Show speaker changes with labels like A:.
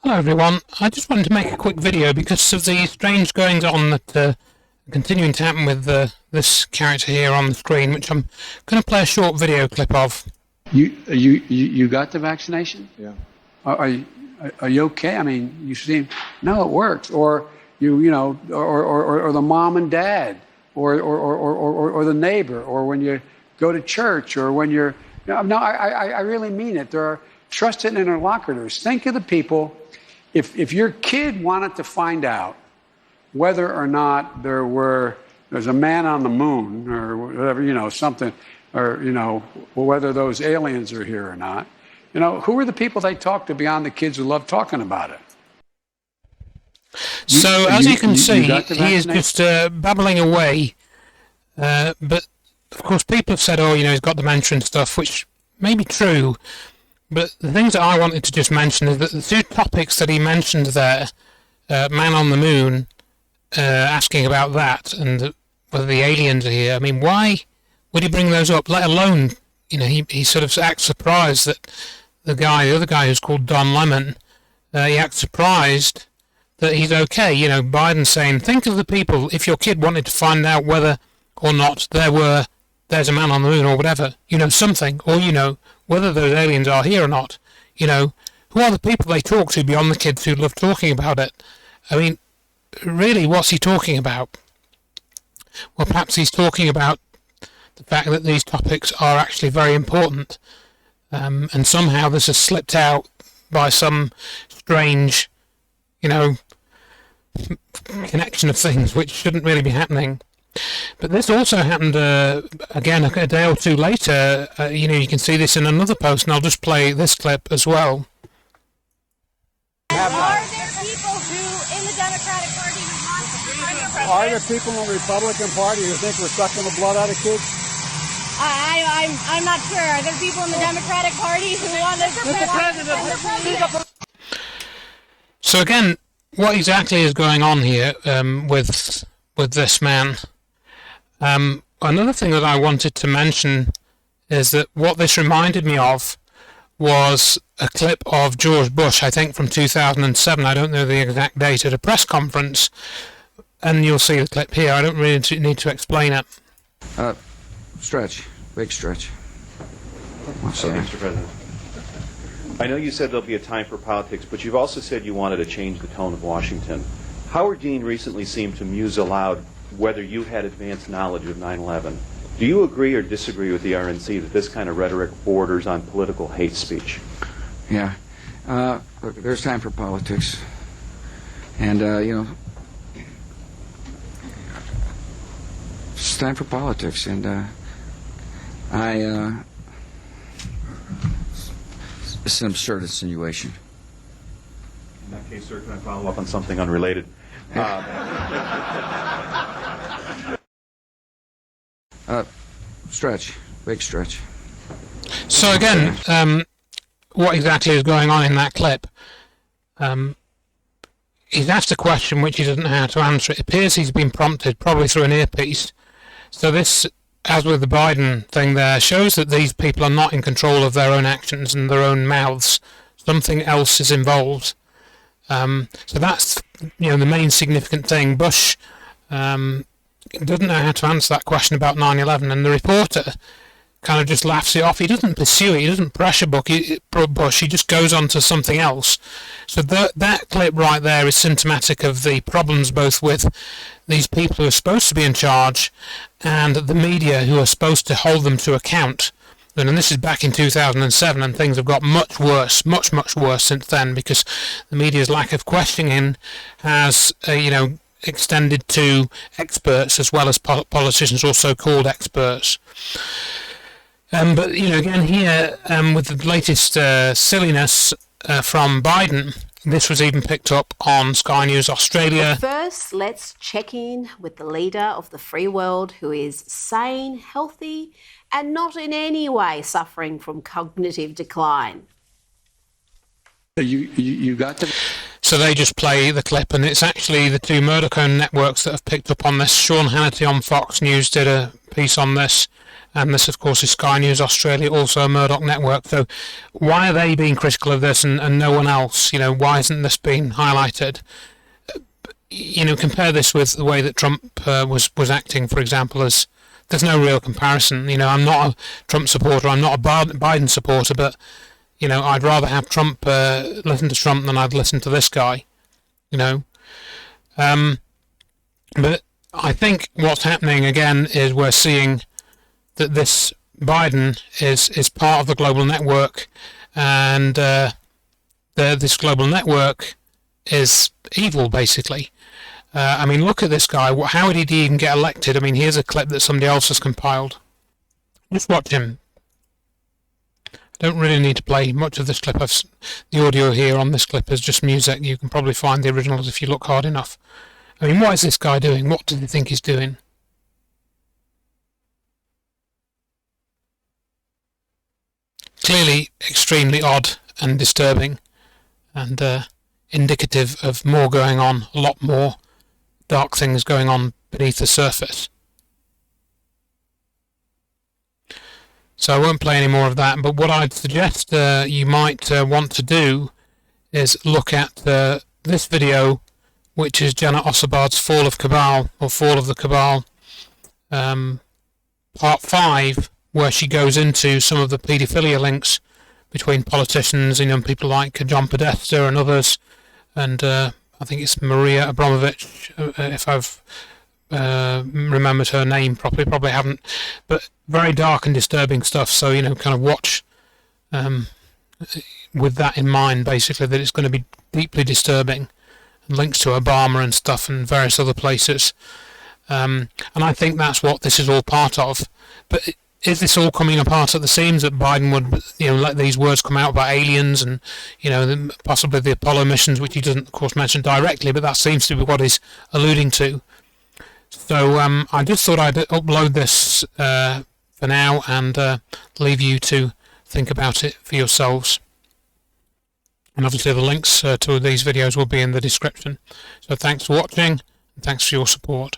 A: Hello everyone, I just wanted to make a quick video because of the strange goings on that are continuing to happen with this character here on the screen, which I'm going to play a short video clip of.
B: You got the vaccination?
C: Yeah.
B: Are you okay? I mean, you seem, no, it works. Or or the mom and dad, or the neighbor, or when you go to church, or when you're, no, I really mean it. There are trusted interlocutors. Think of the people. If your kid wanted to find out whether or not there's a man on the moon or whatever, something, or, whether those aliens are here or not, who are the people they talk to beyond the kids who love talking about it?
A: So, as you can see, he is just babbling away. But, of course, people have said, he's got dementia and stuff, which may be true. But the things that I wanted to just mention is that the two topics that he mentioned there, man on the moon, asking about that, and whether the aliens are here. I mean, why would he bring those up? Let alone, he sort of acts surprised that the other guy who's called Don Lemon, he acts surprised that he's okay. Biden's saying, think of the people, if your kid wanted to find out whether or not there's a man on the moon or whatever, something, or, whether those aliens are here or not, who are the people they talk to beyond the kids who love talking about it? I mean, really, what's he talking about? Well, perhaps he's talking about the fact that these topics are actually very important, and somehow this has slipped out by some strange, connection of things which shouldn't really be happening. But this also happened again a day or two later. You can see this in another post, and I'll just play this clip as well.
D: Are there people who, in the Democratic Party, who want to run for president?
C: Are there people in the Republican Party who think we're sucking the blood out of kids?
D: I'm not sure. Are there people in the Democratic Party who want to the president?
A: So again, what exactly is going on here with this man? Another thing that I wanted to mention is that what this reminded me of was a clip of George Bush, I think from 2007, I don't know the exact date, at a press conference, and you'll see the clip here. I don't really need to explain it.
E: Stretch. Big stretch.
F: Okay, Mr. President. I know you said there'll be a time for politics, but you've also said you wanted to change the tone of Washington. Howard Dean recently seemed to muse aloud whether you had advanced knowledge of 9/11. Do you agree or disagree with the RNC that this kind of rhetoric borders on political hate speech?
E: Yeah. Look, there's time for politics. And, it's time for politics. And, it's an absurd insinuation.
F: In that case, sir, can I follow up on something unrelated?
E: Stretch. Big stretch.
A: So again, what exactly is going on in that clip? He's asked a question which he doesn't know how to answer. It appears he's been prompted, probably through an earpiece. So this, as with the Biden thing there, shows that these people are not in control of their own actions and their own mouths. Something else is involved. So that's, the main significant thing. Bush doesn't know how to answer that question about 9/11, and the reporter kind of just laughs it off. He doesn't pursue it. He doesn't pressure Bush. He just goes on to something else. So that clip right there is symptomatic of the problems both with these people who are supposed to be in charge and the media who are supposed to hold them to account. And this is back in 2007, and things have got much worse, much, much worse since then, because the media's lack of questioning has, extended to experts as well as politicians, or so-called experts. But, again, here, with the latest silliness from Biden, this was even picked up on Sky News Australia.
G: First, let's check in with the leader of the free world, who is sane, healthy, and not in any way suffering from cognitive decline.
B: You got the...
A: So they just play the clip, and it's actually the two Murdoch-owned networks that have picked up on this. Sean Hannity on Fox News did a piece on this, and this, of course, is Sky News Australia, also a Murdoch network. So why are they being critical of this and no one else? You know, why isn't this being highlighted? You know, compare this with the way that Trump was acting, for example, as there's no real comparison. You know, I'm not a Trump supporter, I'm not a Biden supporter, but you know, I'd rather have Trump listen to Trump than I'd listen to this guy. You know, but I think what's happening again is we're seeing that this Biden is part of the global network, and this global network is evil, basically. I mean, look at this guy. How did he even get elected? I mean, here's a clip that somebody else has compiled. Just watch him. Don't really need to play much of this clip. The audio here on this clip is just music. You can probably find the originals if you look hard enough. I mean, what is this guy doing? What does he think he's doing? Clearly extremely odd and disturbing, and indicative of more going on, a lot more dark things going on beneath the surface. So I won't play any more of that, but what I'd suggest you might want to do is look at this video, which is Jana Ossabard's Fall of Cabal, or Fall of the Cabal, part 5, where she goes into some of the paedophilia links between politicians, you know, people like John Podesta and others, and I think it's Maria Abramovich, if I've remembered her name properly, probably haven't, but very dark and disturbing stuff. So, you know, kind of watch with that in mind, basically, that it's going to be deeply disturbing, and links to Obama and stuff and various other places, and I think that's what this is all part of. But is this all coming apart at the seams, that Biden would, you know, let these words come out about aliens and, you know, possibly the Apollo missions, which he doesn't, of course, mention directly, but that seems to be what he's alluding to. So I just thought I'd upload this for now and leave you to think about it for yourselves. And obviously the links to these videos will be in the description. So thanks for watching, and thanks for your support.